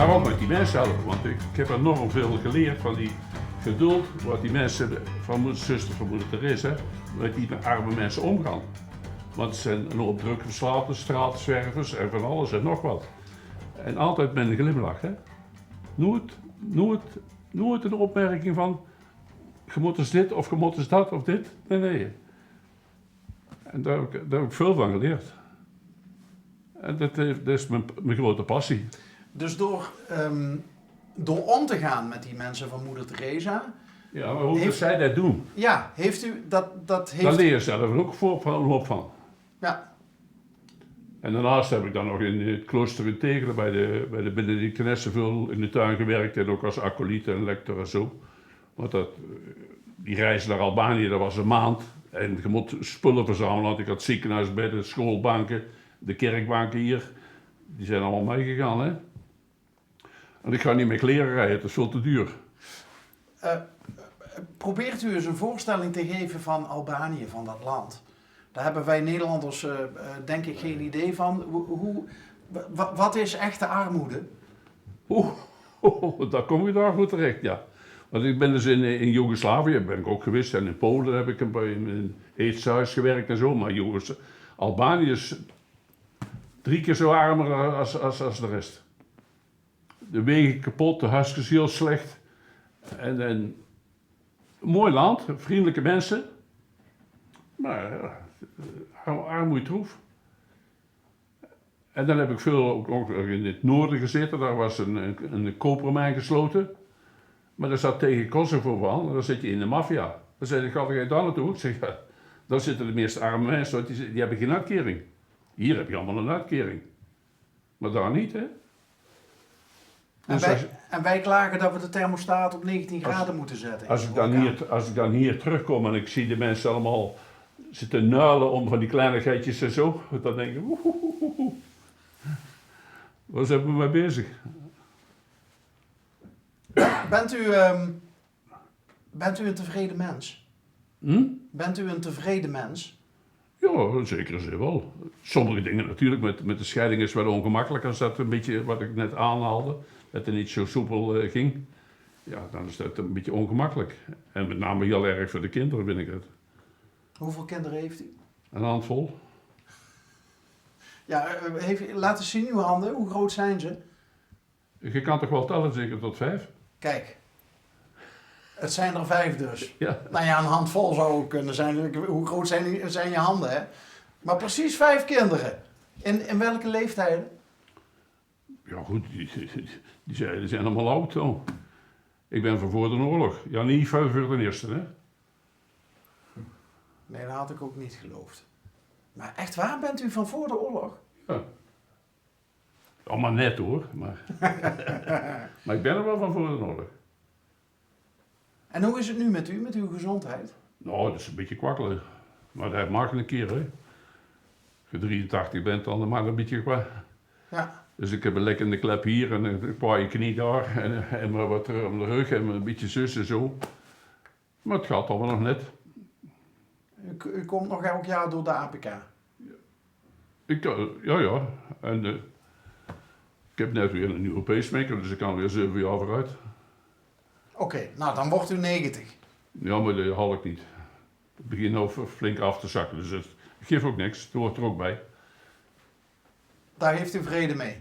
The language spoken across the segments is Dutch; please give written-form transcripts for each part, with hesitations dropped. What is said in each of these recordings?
Maar ook met die mensen helpen, want ik heb enorm veel geleerd van die geduld, wat die mensen van mijn zuster, van moeder Therese, met die arme mensen omgaan. Want het zijn een hoop drugverslaafden, straatzwervers en van alles en nog wat. En altijd met een glimlach, hè. Nooit een opmerking van, je moet eens dit of je moet eens dat of dit. Nee. En daar heb ik veel van geleerd. En dat is mijn grote passie. Dus door om te gaan met die mensen van moeder Teresa... Ja, maar hoe zij dat doen, Ja, heeft u dat... daar leer je zelf ook een hoop van. Ja. En daarnaast heb ik dan nog in het klooster in Tegelen bij de Benedictinessen veel in de tuin gewerkt en ook als acolyte en lector en zo. Want die reis naar Albanië, dat was een maand. En je moet spullen verzamelen, want ik had ziekenhuisbedden, schoolbanken, de kerkbanken hier. Die zijn allemaal meegegaan, hè. En ik ga niet met kleren rijden, het is veel te duur. Probeert u eens een voorstelling te geven van Albanië, van dat land? Daar hebben wij Nederlanders denk ik geen idee van. Wat is echte armoede? Daar kom je daar goed terecht, ja. Want ik ben dus in Joegoslavië ben ik ook geweest en in Polen heb ik in een eethuis gewerkt en zo. Maar Albanië is 3 keer zo armer als de rest. De wegen kapot, de huisjes heel slecht. En een mooi land, vriendelijke mensen. Maar armoeidroef. En dan heb ik veel ook in het noorden gezeten. Daar was een kopermijn gesloten. Maar dat zat tegen Kosovo aan. En dan zit je in de maffia. Dan zei ik, ga je daar naartoe? Ik zeg, ja, daar zitten de meest arme mensen. Want die hebben geen uitkering. Hier heb je allemaal een uitkering. Maar daar niet, hè. En wij klagen dat we de thermostaat op 19 graden moeten zetten. Als ik dan hier terugkom en ik zie de mensen allemaal zitten nuilen om van die kleinigheidjes en zo, dan denk ik, waar zijn we mee bezig? Bent u een tevreden mens? Bent u een tevreden mens? Ja, zeker is wel. Sommige dingen natuurlijk, met de scheiding is wel ongemakkelijk als dat een beetje wat ik net aanhaalde, dat het niet zo soepel ging. Ja, dan is dat een beetje ongemakkelijk. En met name heel erg voor de kinderen, vind ik het. Hoeveel kinderen heeft u? Een handvol. Ja, laat eens zien uw handen. Hoe groot zijn ze? Je kan toch wel tellen, zeker tot 5? Kijk. Het zijn er 5 dus. Ja. Nou ja, een handvol zou ook kunnen zijn. Hoe groot zijn je handen, hè? Maar precies 5 kinderen. In welke leeftijden? Ja goed, die zijn allemaal oud zo. Ik ben van voor de oorlog. Ja, niet voor de eerste, hè. Nee, dat had ik ook niet geloofd. Maar echt waar, bent u van voor de oorlog? Ja. Allemaal net hoor, maar... maar ik ben er wel van voor de oorlog. En hoe is het nu met u, met uw gezondheid? Nou, dat is een beetje kwakkelen. Maar dat mag een keer, hè. Als je 83 bent, dan mag een beetje kwakkelen. Ja. Dus ik heb een lekkende klep hier en een paar knie daar en maar wat om de rug en een beetje zus en zo. Maar het gaat allemaal nog net. U komt nog elk jaar door de APK? Ja. En ik heb net weer een nieuwe pacemaker, dus ik kan weer 7 jaar vooruit. Oké, nou dan wordt u 90. Ja, maar dat haal ik niet. Ik begin nou flink af te zakken, dus het geeft ook niks. Het hoort er ook bij. Daar heeft u vrede mee?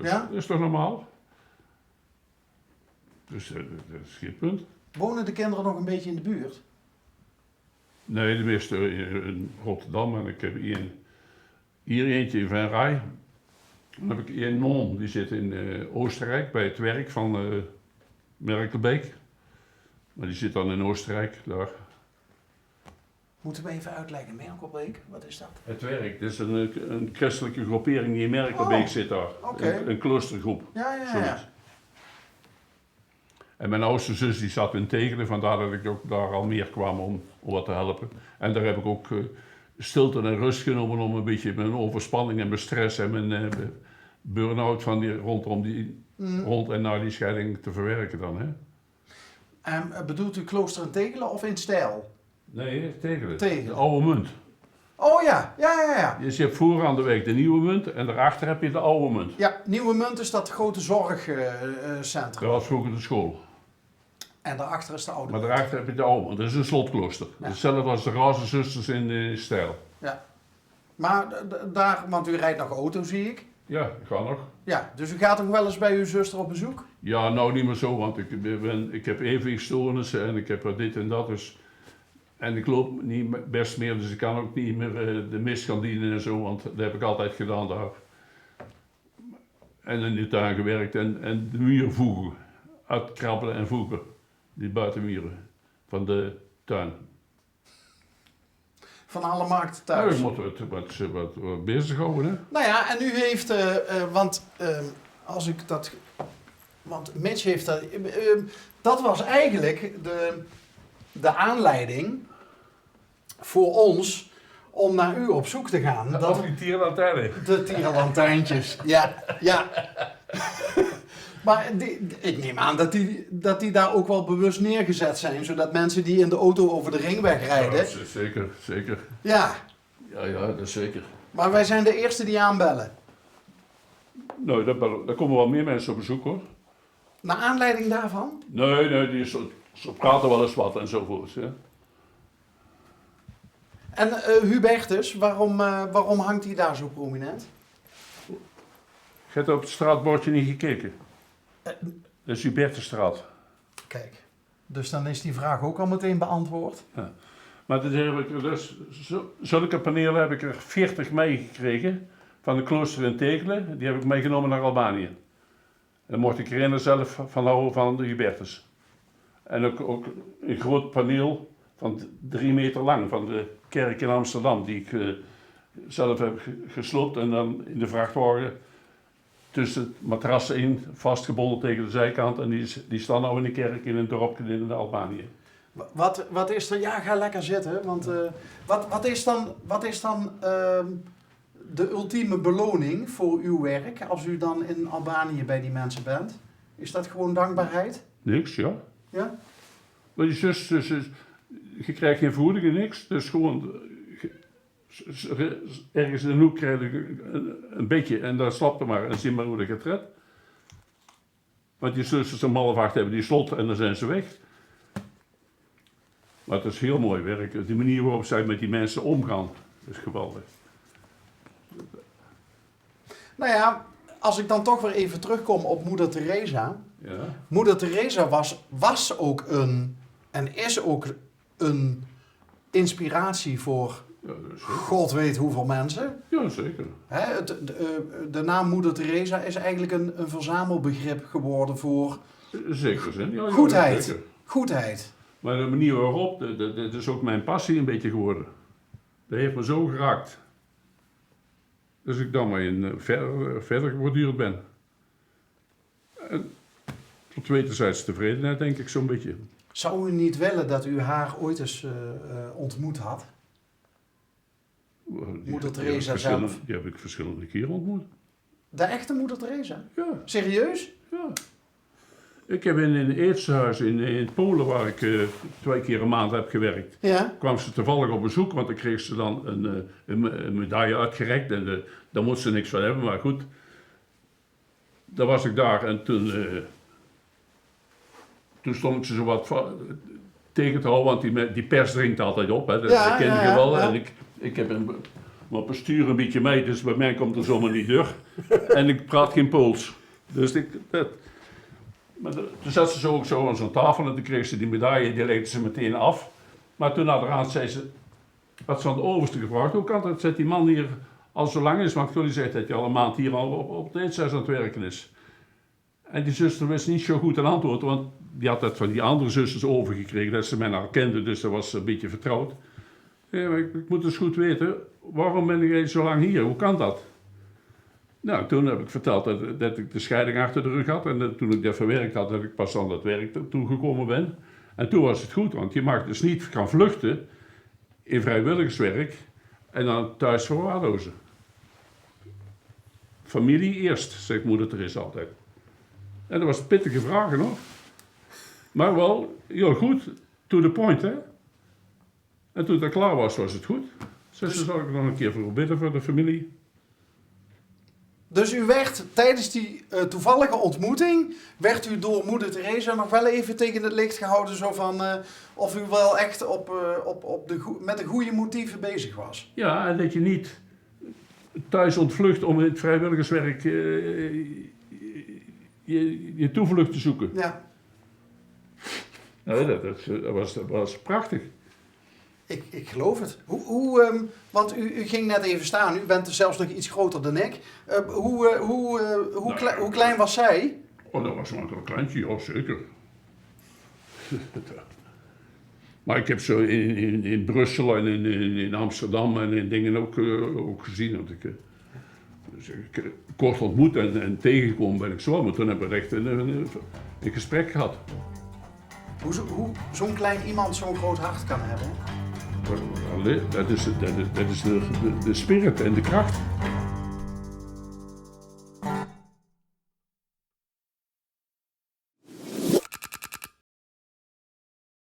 Ja, dat is toch normaal? Dus dat is geen punt. Wonen de kinderen nog een beetje in de buurt? Nee, de meeste in Rotterdam en ik heb hier eentje in Van Rij. Dan heb ik een non, die zit in Oostenrijk bij het werk van Merkelbeek. Maar die zit dan in Oostenrijk, daar. Moeten we even uitleggen, Merkelbeek, wat is dat? Het werk, dat is een christelijke groepering die in Merkelbeek zit daar. Okay. Een kloostergroep. Ja. En mijn oudste zus die zat in Tegelen, vandaar dat ik ook daar al meer kwam om wat te helpen. En daar heb ik ook stilte en rust genomen om een beetje mijn overspanning en mijn stress en mijn burn-out van rond en na die scheiding te verwerken dan. Hè. Bedoelt u klooster in Tegelen of in Stijl? Nee, Tegelen. Tegelen. De oude munt. Oh ja, ja. Dus je hebt voor aan de weg de nieuwe munt en daarachter heb je de oude munt. Ja, Nieuwe Munt is dat grote zorgcentrum. Dat was vroeger de school. En daarachter is de oude Maar munt. daarachter heb je de oude munt. Dat is een slotklooster. Ja. Hetzelfde als de Razenzusters in Stijl. Ja. Maar daar, want u rijdt nog auto, zie ik. Ja, dat gaat nog. Ja, dus u gaat nog wel eens bij uw zuster op bezoek? Ja, nou niet meer zo, want ik heb evenwichtstoornissen en ik heb dit en dat. Dus, en ik loop niet best meer, dus ik kan ook niet meer de mist gaan dienen en zo, want dat heb ik altijd gedaan daar. En in de tuin gewerkt en de muren voegen. Uitkrabbelen en voegen. Die buitenmuren van de tuin. Van alle markten Ja, thuis. je moet wat bezig houden, hè. Nou ja, en u heeft, als ik dat, want Mitch heeft dat, dat was eigenlijk de aanleiding voor ons om naar u op zoek te gaan. Dat die tierenlantijnen. De tierenlantijntjes, ja. Maar ik neem aan dat die daar ook wel bewust neergezet zijn, zodat mensen die in de auto over de ringweg rijden. Ja, zeker. Ja, Ja, dat is zeker. maar wij zijn de eerste die aanbellen. Nou, daar komen wel meer mensen op bezoek, hoor. Naar aanleiding daarvan? Nee, ze praten wel eens wat enzovoort. Ja. En Hubertus, waarom hangt hij daar zo prominent? Je hebt op het straatbordje niet gekeken. Dat is Hubertusstraat. Kijk, dus dan is die vraag ook al meteen beantwoord. Maar zulke panelen heb ik er 40 meegekregen van de klooster in Tegelen. Die heb ik meegenomen naar Albanië. En dan mocht ik er zelf van houden van de Hubertus. En ook een groot paneel van 3 meter lang van de kerk in Amsterdam. Die ik zelf heb gesloopt en dan in de vrachtwagen tussen het matrassen in vastgebonden tegen de zijkant. En die staan nou in de kerk in een dorpje in Albanië. Wat is er? Ja, ga lekker zitten. Want wat is dan de ultieme beloning voor uw werk als u dan in Albanië bij die mensen bent? Is dat gewoon dankbaarheid? Niks, ja. Ja? Maar je zus, je krijgt geen voeding en niks. Dus gewoon ergens in de hoek krijg je een beetje en dan slapt er maar en zie maar hoe dat gaat red. Want die zusters om 7:30 hebben die slot en dan zijn ze weg. Maar het is heel mooi werk. De manier waarop zij met die mensen omgaan is geweldig. Nou ja, als ik dan toch weer even terugkom op Moeder Teresa. Ja. Moeder Teresa was ook en is ook een inspiratie voor Ja, dat is zeker. God weet hoeveel mensen. Ja, zeker. Hè, de naam Moeder Teresa is eigenlijk een verzamelbegrip geworden voor Zeker zin. Ja, goedheid. zeker. Goedheid. Maar de manier waarop, dat is ook mijn passie een beetje geworden. Dat heeft me zo geraakt. Dus ik dan maar verder geborduurd ben. En tot wederzijds tevredenheid, denk ik, zo'n beetje. Zou u niet willen dat u haar ooit eens ontmoet had? Moeder Teresa zelf. Die heb ik verschillende keren ontmoet. De echte Moeder Teresa? Ja, Serieus? ja. Ik heb in een Eetsenhuis in Polen, waar ik 2 keer een maand heb gewerkt, Ja. kwam ze toevallig op bezoek, want dan kreeg ze dan een medaille uitgereikt en daar moest ze niks van hebben, maar goed. Dan was ik daar en toen stond ik ze zo wat tegen te houden, want die pers dringt altijd op, hè. Dat ken je wel. Ja. En ik heb mijn postuur een beetje mee, dus bij mij komt er zomaar niet door. En ik praat geen Pools. Dus maar toen zat ze zo ook zo aan zo'n tafel en toen kreeg ze die medaille, die legde ze meteen af. Maar toen naderhand zei ze, wat ze aan de overste gevraagd, hoe kan het dat die man hier al zo lang is? Want jullie zegt dat hij al een maand hier al op het eethuis aan het werken is. En die zuster wist niet zo goed een antwoord, want die had dat van die andere zusters overgekregen, dat ze mij al kende, dus dat was een beetje vertrouwd. Ja, maar ik moet dus goed weten, waarom ben jij zo lang hier? Hoe kan dat? Nou, toen heb ik verteld dat ik de scheiding achter de rug had en toen ik dat verwerkt had, dat ik pas aan dat werk toegekomen ben. En toen was het goed, want je mag dus niet gaan vluchten in vrijwilligerswerk en dan thuis verwaarlozen. Familie eerst, zegt moeder Teresa altijd. En dat was pittige vragen hoor. Maar wel, heel goed, to the point hè. En toen dat klaar was, was het goed. Dus zal ik nog een keer voor bidden voor de familie. Dus u werd tijdens die toevallige ontmoeting, werd u door moeder Teresa nog wel even tegen het licht gehouden, zo van of u wel echt met de goede motieven bezig was. Ja, en dat je niet thuis ontvlucht om in het vrijwilligerswerk je toevlucht te zoeken. Ja, Nou, dat was prachtig. ik geloof het. Want u ging net even staan, u bent zelfs nog iets groter dan ik. Hoe klein was zij? Oh, dat was maar een kleintje, ja, zeker. Maar ik heb zo in Brussel en in Amsterdam en in dingen ook gezien. Dat ik kort ontmoet en tegengekomen ben ik zo, maar toen hebben we echt een gesprek gehad. Hoe zo'n klein iemand zo'n groot hart kan hebben? Dat is de spirit en de kracht.